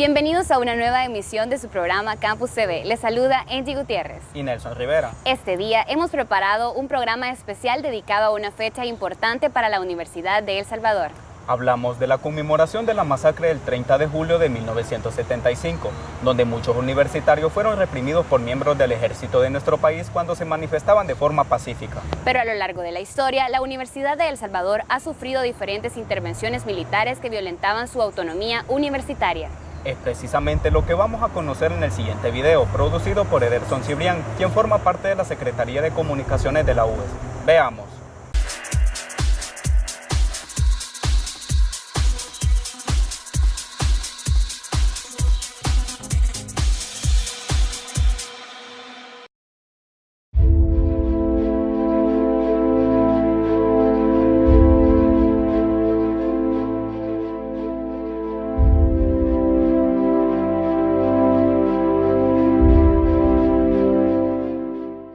Bienvenidos a una nueva emisión de su programa Campus TV. Les saluda Angie Gutiérrez y Nelson Rivera. Este día hemos preparado un programa especial dedicado a una fecha importante para la Universidad de El Salvador. Hablamos de la conmemoración de la masacre del 30 de julio de 1975, donde muchos universitarios fueron reprimidos por miembros del ejército de nuestro país cuando se manifestaban de forma pacífica. Pero a lo largo de la historia, la Universidad de El Salvador ha sufrido diferentes intervenciones militares que violentaban su autonomía universitaria. Es precisamente lo que vamos a conocer en el siguiente video, producido por Ederson Cibrián, quien forma parte de la Secretaría de Comunicaciones de la UES. Veamos.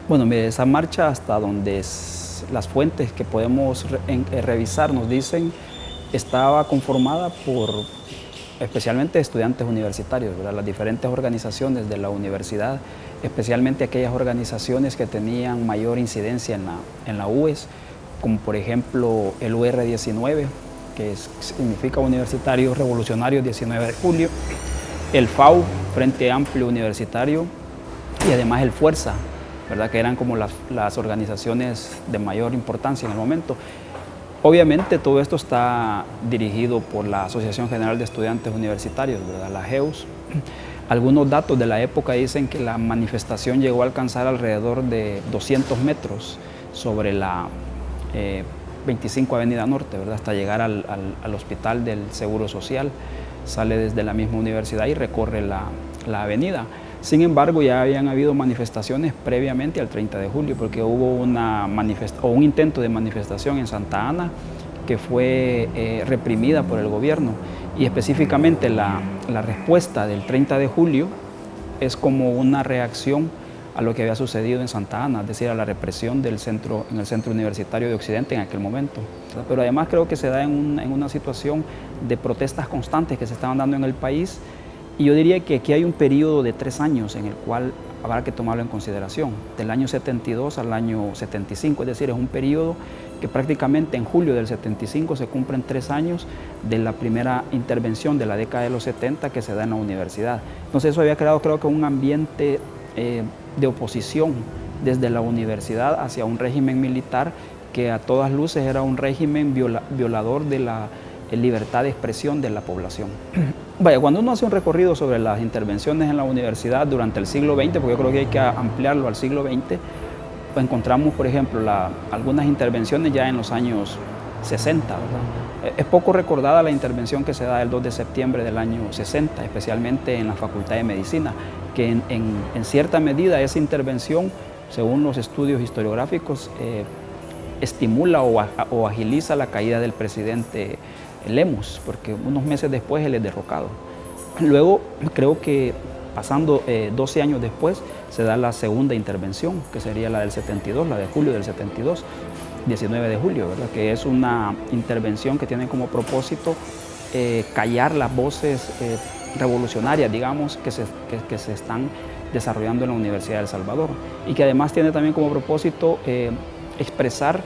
Bueno, mire, esa marcha hasta donde las fuentes que podemos revisar nos dicen estaba conformada por especialmente estudiantes universitarios, ¿verdad? Las diferentes organizaciones de la universidad, especialmente aquellas organizaciones que tenían mayor incidencia en la UES, como por ejemplo el UR19, que significa Universitario Revolucionario 19 de Julio, el FAU, Frente Amplio Universitario, y además el Fuerza, ¿verdad? Que eran como las organizaciones de mayor importancia en el momento. Obviamente todo esto está dirigido por la Asociación General de Estudiantes Universitarios, ¿verdad? La AGEUS. Algunos datos de la época dicen que la manifestación llegó a alcanzar alrededor de 200 metros sobre la 25 Avenida Norte, ¿verdad? Hasta llegar al Hospital del Seguro Social. Sale desde la misma universidad y recorre la avenida. Sin embargo, ya habían habido manifestaciones previamente al 30 de julio, porque hubo un intento de manifestación en Santa Ana que fue reprimida por el gobierno. Y específicamente la respuesta del 30 de julio es como una reacción a lo que había sucedido en Santa Ana, es decir, a la represión en el Centro Universitario de Occidente en aquel momento. Pero además creo que se da en una situación de protestas constantes que se estaban dando en el país. Y yo diría que aquí hay un periodo de 3 años en el cual habrá que tomarlo en consideración, del año 72 al año 75, es decir, es un periodo que prácticamente en julio del 75 se cumplen 3 años de la primera intervención de la década de los 70 que se da en la universidad. Entonces eso había creado, creo que, un ambiente de oposición desde la universidad hacia un régimen militar que a todas luces era un régimen violador de la libertad de expresión de la población. Vaya, cuando uno hace un recorrido sobre las intervenciones en la universidad durante el siglo XX, porque yo creo que hay que ampliarlo al siglo XX, pues encontramos, por ejemplo, algunas intervenciones ya en los años 60, ¿verdad? Es poco recordada la intervención que se da el 2 de septiembre del año 60, especialmente en la Facultad de Medicina, que en cierta medida esa intervención, según los estudios historiográficos, estimula o agiliza la caída del presidente Lemos, porque unos meses después él es derrocado. Luego, creo que pasando 12 años después, se da la segunda intervención, que sería la del 72, la de julio del 72, 19 de julio, ¿verdad? Que es una intervención que tiene como propósito callar las voces revolucionarias, digamos, que se están desarrollando en la Universidad de El Salvador, y que además tiene también como propósito expresar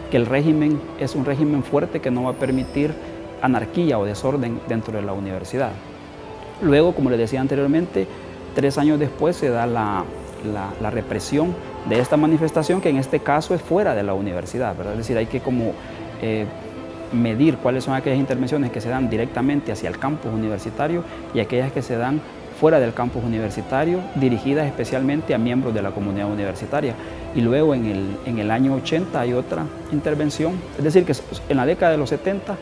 que el régimen es un régimen fuerte que no va a permitir anarquía o desorden dentro de la universidad. Luego, como les decía anteriormente, 3 años después se da la represión de esta manifestación, que en este caso es fuera de la universidad, ¿verdad? Es decir, hay que como medir cuáles son aquellas intervenciones que se dan directamente hacia el campus universitario y aquellas que se dan fuera del campus universitario, dirigidas especialmente a miembros de la comunidad universitaria. Y luego en el año 80 hay otra intervención, es decir, que en la década de los 70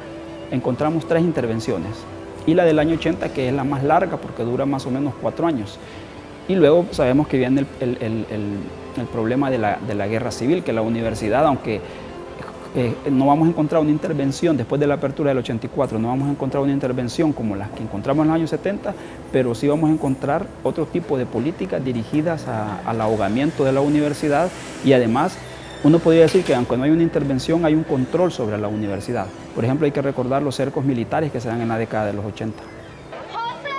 encontramos 3 intervenciones, y la del año 80, que es la más larga porque dura más o menos 4 años. Y luego sabemos que viene el problema de la guerra civil, que la universidad, aunque no vamos a encontrar una intervención después de la apertura del 84, no vamos a encontrar una intervención como las que encontramos en los años 70, pero sí vamos a encontrar otro tipo de políticas dirigidas al ahogamiento de la universidad, y además uno podría decir que aunque no hay una intervención, hay un control sobre la universidad. Por ejemplo, hay que recordar los cercos militares que se dan en la década de los 80. ¡José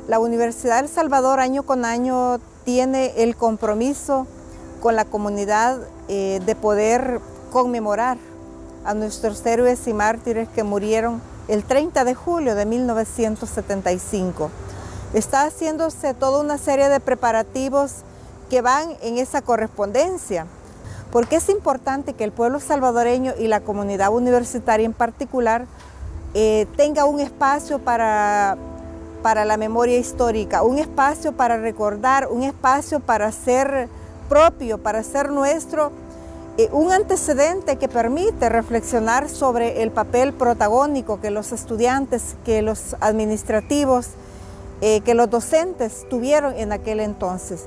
La Universidad de El Salvador año con año tiene el compromiso con la comunidad de poder conmemorar a nuestros héroes y mártires que murieron el 30 de julio de 1975. Está haciéndose toda una serie de preparativos que van en esa correspondencia, porque es importante que el pueblo salvadoreño y la comunidad universitaria en particular tenga un espacio para la memoria histórica, un espacio para recordar, un espacio para ser propio, para ser nuestro, un antecedente que permite reflexionar sobre el papel protagónico que los estudiantes, que los administrativos, que los docentes tuvieron en aquel entonces.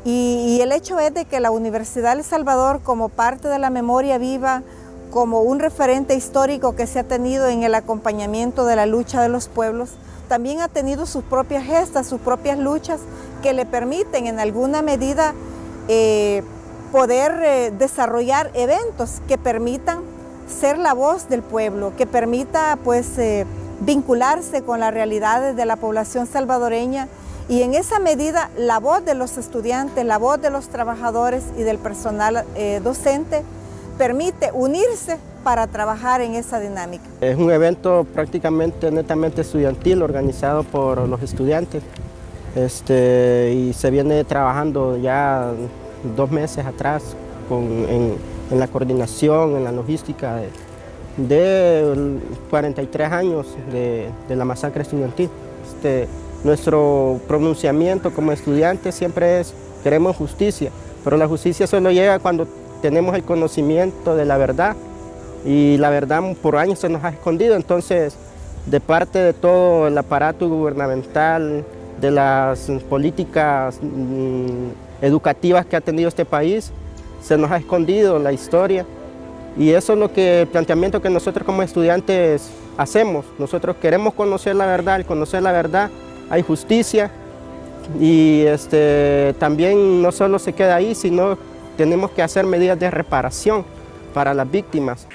Y el hecho es de que la Universidad de El Salvador, como parte de la memoria viva, como un referente histórico que se ha tenido en el acompañamiento de la lucha de los pueblos, también ha tenido sus propias gestas, sus propias luchas que le permiten en alguna medida poder desarrollar eventos que permitan ser la voz del pueblo, que permita pues vincularse con las realidades de la población salvadoreña y en esa medida la voz de los estudiantes, la voz de los trabajadores y del personal docente permite unirse para trabajar en esa dinámica. Es un evento prácticamente netamente estudiantil organizado por los estudiantes y se viene trabajando ya 2 meses atrás en la coordinación, en la logística de 43 años de la masacre estudiantil. Nuestro pronunciamiento como estudiantes siempre es: queremos justicia, pero la justicia solo llega cuando tenemos el conocimiento de la verdad, y la verdad por años se nos ha escondido. Entonces, de parte de todo el aparato gubernamental, de las políticas educativas que ha tenido este país, se nos ha escondido la historia, y eso es el planteamiento que nosotros como estudiantes hacemos. Nosotros queremos conocer la verdad. Al conocer la verdad hay justicia, y también no solo se queda ahí, sino tenemos que hacer medidas de reparación para las víctimas.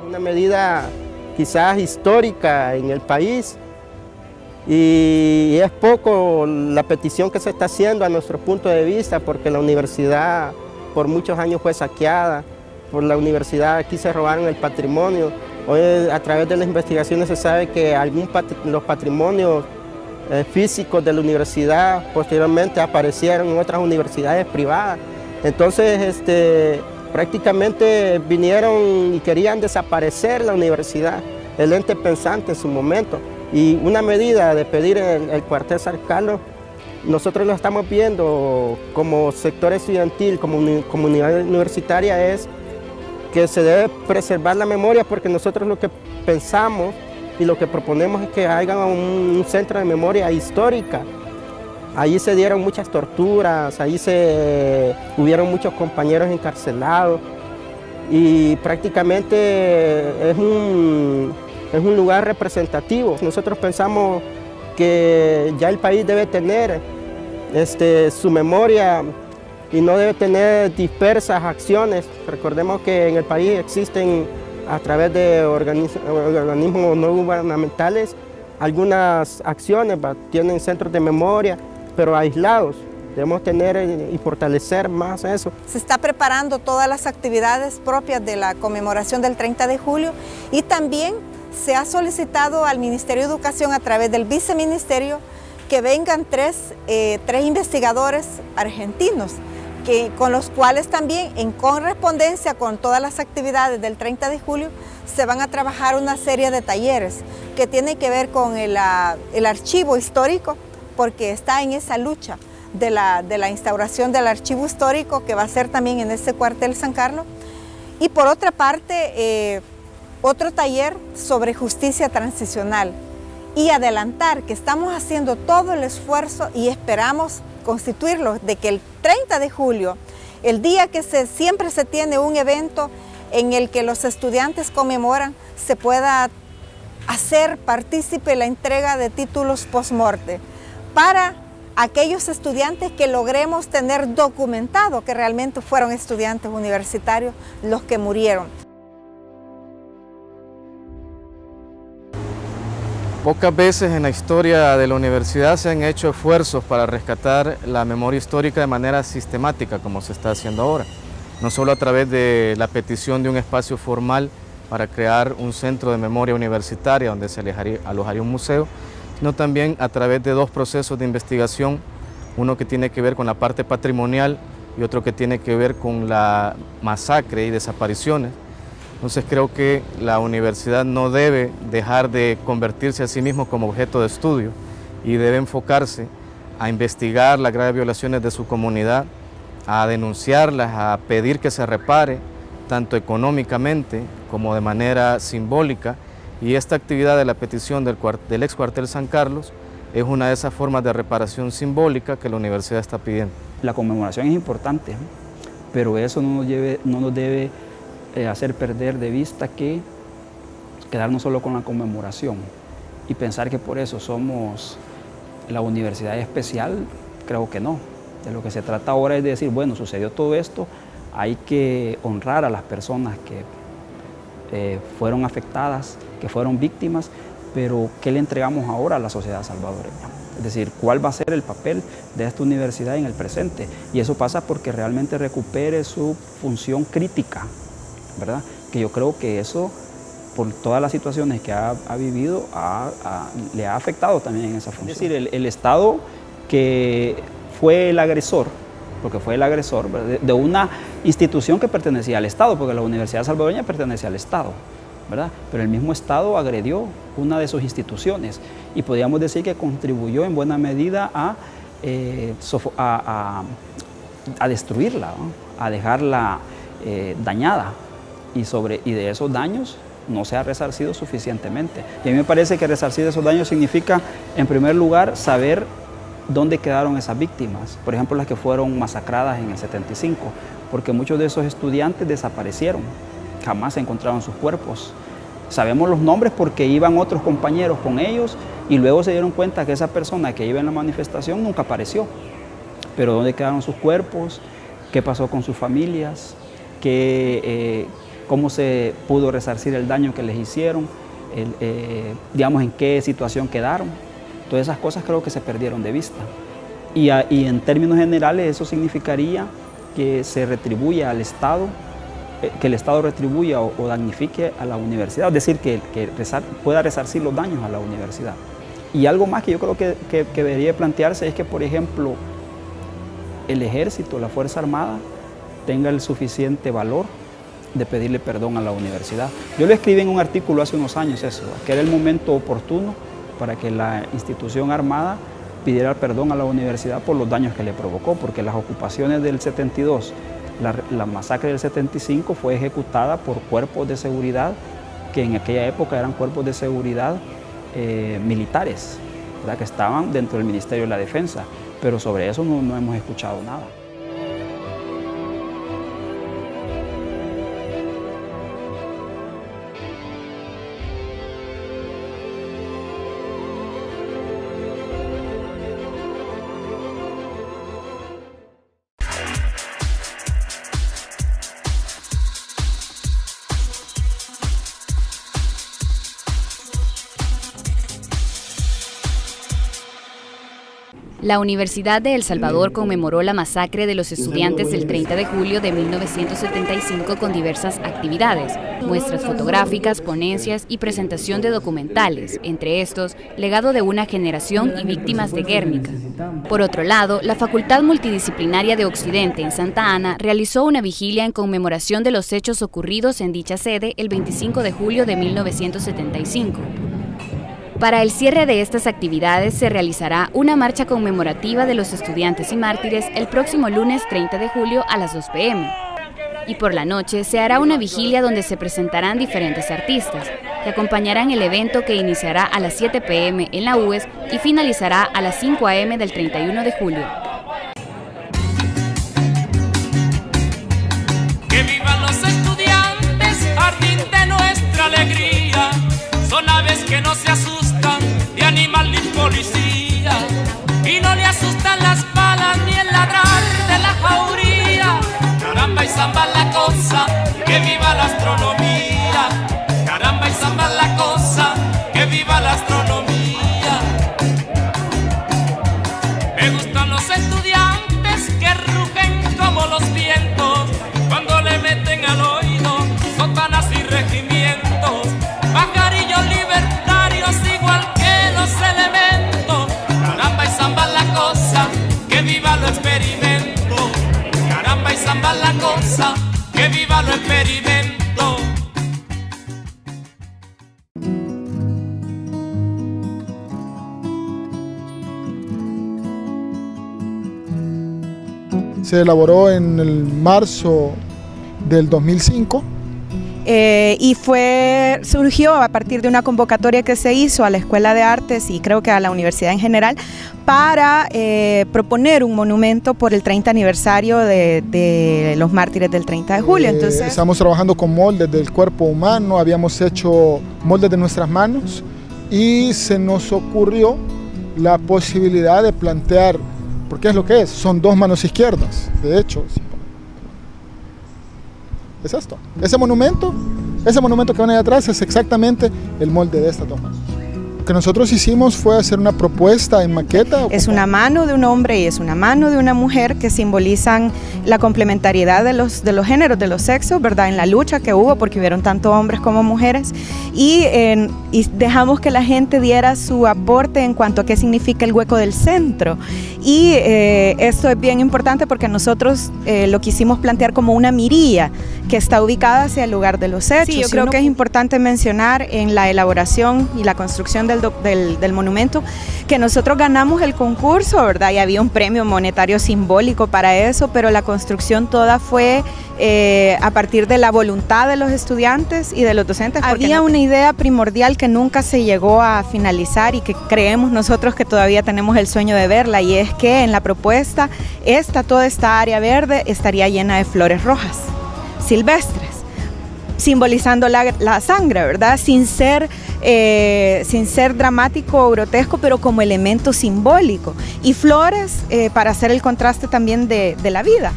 Una medida quizás histórica en el país, y es poco la petición que se está haciendo a nuestro punto de vista, porque la universidad por muchos años fue saqueada. Por la universidad aquí se robaron el patrimonio. Hoy a través de las investigaciones se sabe que los patrimonios físicos de la universidad posteriormente aparecieron en otras universidades privadas. Entonces prácticamente vinieron y querían desaparecer la universidad, el ente pensante en su momento. Y una medida de pedir el cuartel San Carlos, nosotros lo estamos viendo como sector estudiantil, como comunidad universitaria, es que se debe preservar la memoria, porque nosotros lo que pensamos y lo que proponemos es que haya un centro de memoria histórica. Allí se dieron muchas torturas, allí hubieron muchos compañeros encarcelados, y prácticamente es un lugar representativo. Nosotros pensamos que ya el país debe tener su memoria y no debe tener dispersas acciones. Recordemos que en el país existen, a través de organismos no gubernamentales, algunas acciones, tienen centros de memoria, pero aislados. Debemos tener y fortalecer más eso. Se está preparando todas las actividades propias de la conmemoración del 30 de julio, y también se ha solicitado al Ministerio de Educación, a través del viceministerio, que vengan tres investigadores argentinos, con los cuales también, en correspondencia con todas las actividades del 30 de julio, se van a trabajar una serie de talleres que tienen que ver con el archivo histórico, porque está en esa lucha de la instauración del archivo histórico, que va a ser también en ese cuartel San Carlos. Y por otra parte, otro taller sobre justicia transicional y adelantar que estamos haciendo todo el esfuerzo y esperamos constituirlo de que el 30 de julio, el día que siempre se tiene un evento en el que los estudiantes conmemoran, se pueda hacer partícipe la entrega de títulos post-morte para aquellos estudiantes que logremos tener documentado que realmente fueron estudiantes universitarios los que murieron. Pocas veces en la historia de la universidad se han hecho esfuerzos para rescatar la memoria histórica de manera sistemática, como se está haciendo ahora. No solo a través de la petición de un espacio formal para crear un centro de memoria universitaria donde se alojaría un museo, sino también a través de dos procesos de investigación, uno que tiene que ver con la parte patrimonial y otro que tiene que ver con la masacre y desapariciones. Entonces creo que la universidad no debe dejar de convertirse a sí mismo como objeto de estudio y debe enfocarse a investigar las graves violaciones de su comunidad, a denunciarlas, a pedir que se repare, tanto económicamente como de manera simbólica. Y esta actividad de la petición del ex cuartel San Carlos es una de esas formas de reparación simbólica que la universidad está pidiendo. La conmemoración es importante, pero eso no nos debe hacer perder de vista que quedarnos solo con la conmemoración y pensar que por eso somos la universidad especial. Creo que no. De lo que se trata ahora es de decir, bueno, sucedió todo esto, hay que honrar a las personas que fueron afectadas, que fueron víctimas, pero ¿qué le entregamos ahora a la sociedad salvadoreña? Es decir, ¿cuál va a ser el papel de esta universidad en el presente? Y eso pasa porque realmente recupere su función crítica, ¿verdad? Que yo creo que eso, por todas las situaciones que ha vivido, le ha afectado también en esa función. Es decir, el Estado que fue el agresor, porque fue el agresor, ¿verdad?, de una institución que pertenecía al Estado, porque la Universidad Salvadoreña pertenece al Estado, ¿verdad? Pero el mismo Estado agredió una de sus instituciones y podríamos decir que contribuyó en buena medida a destruirla, ¿no?, a dejarla dañada. Y de esos daños no se ha resarcido suficientemente. Y a mí me parece que resarcir esos daños significa, en primer lugar, saber dónde quedaron esas víctimas. Por ejemplo, las que fueron masacradas en el 75, porque muchos de esos estudiantes desaparecieron, jamás se encontraron sus cuerpos. Sabemos los nombres porque iban otros compañeros con ellos y luego se dieron cuenta que esa persona que iba en la manifestación nunca apareció. Pero ¿dónde quedaron sus cuerpos? ¿Qué pasó con sus familias? ¿Cómo se pudo resarcir el daño que les hicieron? Digamos, ¿en qué situación quedaron? Todas esas cosas creo que se perdieron de vista. Y en términos generales eso significaría que se retribuya al Estado, que el Estado retribuya o damnifique a la universidad, es decir, que pueda resarcir los daños a la universidad. Y algo más que yo creo que debería plantearse es que, por ejemplo, el Ejército, la Fuerza Armada, tenga el suficiente valor de pedirle perdón a la universidad. Yo lo escribí en un artículo hace unos años eso, que era el momento oportuno para que la institución armada pidiera perdón a la universidad por los daños que le provocó, porque las ocupaciones del 72, la masacre del 75 fue ejecutada por cuerpos de seguridad que en aquella época eran cuerpos de seguridad militares, ¿verdad?, que estaban dentro del Ministerio de la Defensa, pero sobre eso no hemos escuchado nada. La Universidad de El Salvador conmemoró la masacre de los estudiantes del 30 de julio de 1975 con diversas actividades, muestras fotográficas, ponencias y presentación de documentales, entre estos, Legado de una generación y Víctimas de Guernica. Por otro lado, la Facultad Multidisciplinaria de Occidente en Santa Ana realizó una vigilia en conmemoración de los hechos ocurridos en dicha sede el 25 de julio de 1975. Para el cierre de estas actividades se realizará una marcha conmemorativa de los estudiantes y mártires el próximo lunes 30 de julio a las 2 p.m. y por la noche se hará una vigilia donde se presentarán diferentes artistas, que acompañarán el evento que iniciará a las 7 p.m. en la UES y finalizará a las 5 a.m. del 31 de julio. ¡Que vivan los estudiantes, jardín de nuestra alegría! Son aves que no se asustan de animal ni policía, y no le asustan las balas ni el ladrar de la jauría. Caramba y zamba la cosa, que viva la astronomía. Caramba y zamba la cosa, que viva la astronomía. Me gustan los estudiantes que rugen como los vientos cuando le meten al oído sotanas y regimientos. Pajarillos libertarios igual que los elementos. Caramba y zamba la cosa, que viva lo experimento. Caramba y zamba la cosa, que viva lo experimento. Se elaboró en el marzo del 2005. Y surgió a partir de una convocatoria que se hizo a la Escuela de Artes y creo que a la universidad en general para proponer un monumento por el 30 aniversario de los mártires del 30 de julio. Entonces, estamos trabajando con moldes del cuerpo humano, habíamos hecho moldes de nuestras manos y se nos ocurrió la posibilidad de plantear, porque es lo que es, son dos manos izquierdas, de hecho. Es esto, ese monumento que ven ahí atrás es exactamente el molde de estas dos manos. Lo que nosotros hicimos fue hacer una propuesta en maqueta. Es una mano de un hombre y es una mano de una mujer que simbolizan la complementariedad de los géneros, de los sexos, ¿verdad? En la lucha que hubo, porque hubieron tanto hombres como mujeres, y dejamos que la gente diera su aporte en cuanto a qué significa el hueco del centro. Y esto es bien importante porque nosotros lo quisimos plantear como una mirilla que está ubicada hacia el lugar de los hechos. Sí, yo creo que es importante mencionar en la elaboración y la construcción del monumento que nosotros ganamos el concurso, ¿verdad? Y había un premio monetario simbólico para eso, pero la construcción toda fue a partir de la voluntad de los estudiantes y de los docentes. Había una idea primordial que nunca se llegó a finalizar y que creemos nosotros que todavía tenemos el sueño de verla, y es que en la propuesta toda esta área verde estaría llena de flores rojas silvestres, simbolizando la sangre, ¿verdad? Sin ser dramático o grotesco, pero como elemento simbólico, y flores para hacer el contraste también de la vida.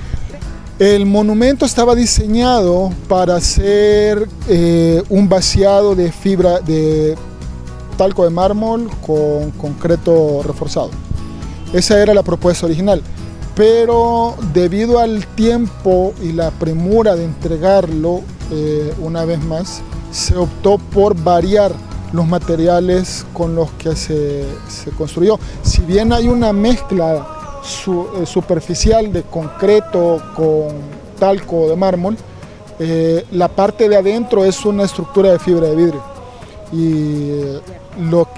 El monumento estaba diseñado para hacer un vaciado de fibra de talco de mármol con concreto reforzado. Esa era la propuesta original, pero debido al tiempo y la premura de entregarlo, una vez más, se optó por variar los materiales con los que se construyó. Si bien hay una mezcla superficial de concreto con talco de mármol, la parte de adentro es una estructura de fibra de vidrio y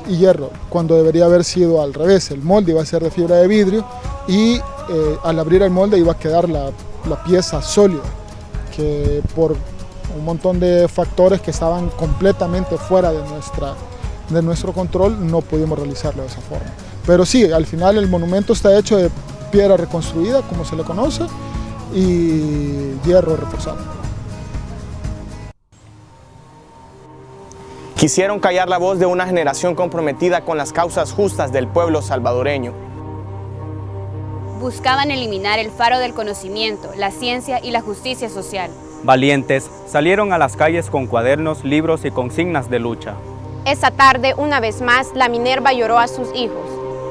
hierro, cuando debería haber sido al revés. El molde iba a ser de fibra de vidrio y al abrir el molde iba a quedar la pieza sólida, que por un montón de factores que estaban completamente fuera de nuestro control no pudimos realizarlo de esa forma. Pero sí, al final el monumento está hecho de piedra reconstruida, como se le conoce, y hierro reforzado. Quisieron callar la voz de una generación comprometida con las causas justas del pueblo salvadoreño. Buscaban eliminar el faro del conocimiento, la ciencia y la justicia social. Valientes salieron a las calles con cuadernos, libros y consignas de lucha. Esa tarde, una vez más, la Minerva lloró a sus hijos.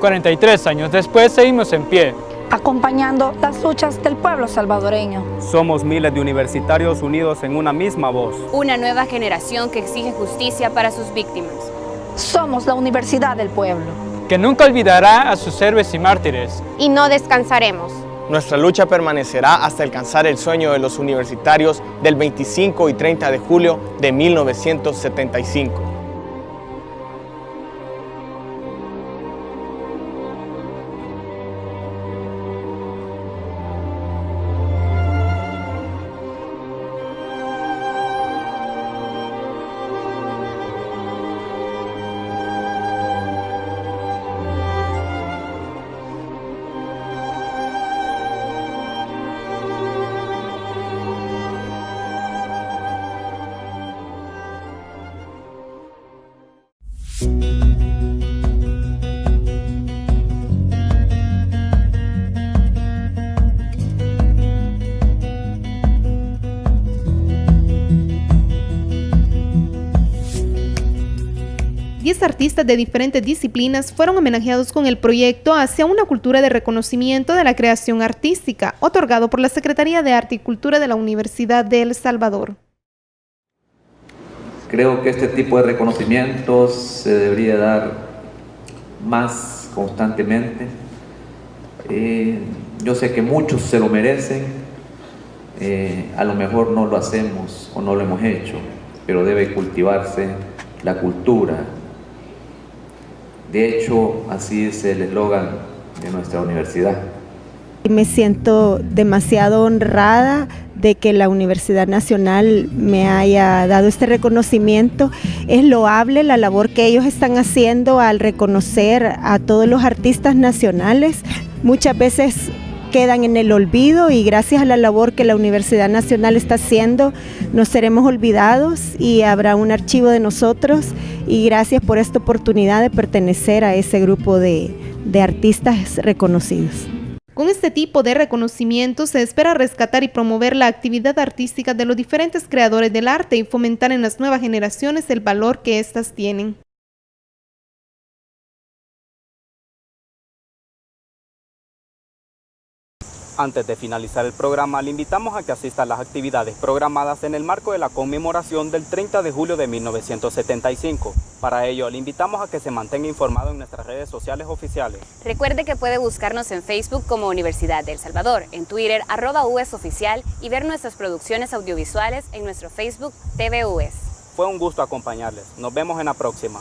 43 años después seguimos en pie, acompañando las luchas del pueblo salvadoreño. Somos miles de universitarios unidos en una misma voz. Una nueva generación que exige justicia para sus víctimas. Somos la Universidad del Pueblo, que nunca olvidará a sus héroes y mártires. Y no descansaremos. Nuestra lucha permanecerá hasta alcanzar el sueño de los universitarios del 25 y 30 de julio de 1975. 10 artistas de diferentes disciplinas fueron homenajeados con el proyecto Hacia una cultura de reconocimiento de la creación artística, otorgado por la Secretaría de Arte y Cultura de la Universidad de El Salvador. Creo que este tipo de reconocimientos se debería dar más constantemente. Yo sé que muchos se lo merecen, a lo mejor no lo hacemos o no lo hemos hecho, pero debe cultivarse la cultura. De hecho, así es el eslogan de nuestra universidad. Me siento demasiado honrada de que la Universidad Nacional me haya dado este reconocimiento. Es loable la labor que ellos están haciendo al reconocer a todos los artistas nacionales. Muchas veces quedan en el olvido y gracias a la labor que la Universidad Nacional está haciendo, no seremos olvidados y habrá un archivo de nosotros, y gracias por esta oportunidad de pertenecer a ese grupo de artistas reconocidos. Con este tipo de reconocimiento se espera rescatar y promover la actividad artística de los diferentes creadores del arte y fomentar en las nuevas generaciones el valor que éstas tienen. Antes de finalizar el programa, le invitamos a que asista a las actividades programadas en el marco de la conmemoración del 30 de julio de 1975. Para ello, le invitamos a que se mantenga informado en nuestras redes sociales oficiales. Recuerde que puede buscarnos en Facebook como Universidad de El Salvador, en Twitter @USOficial y ver nuestras producciones audiovisuales en nuestro Facebook TVUS. Fue un gusto acompañarles. Nos vemos en la próxima.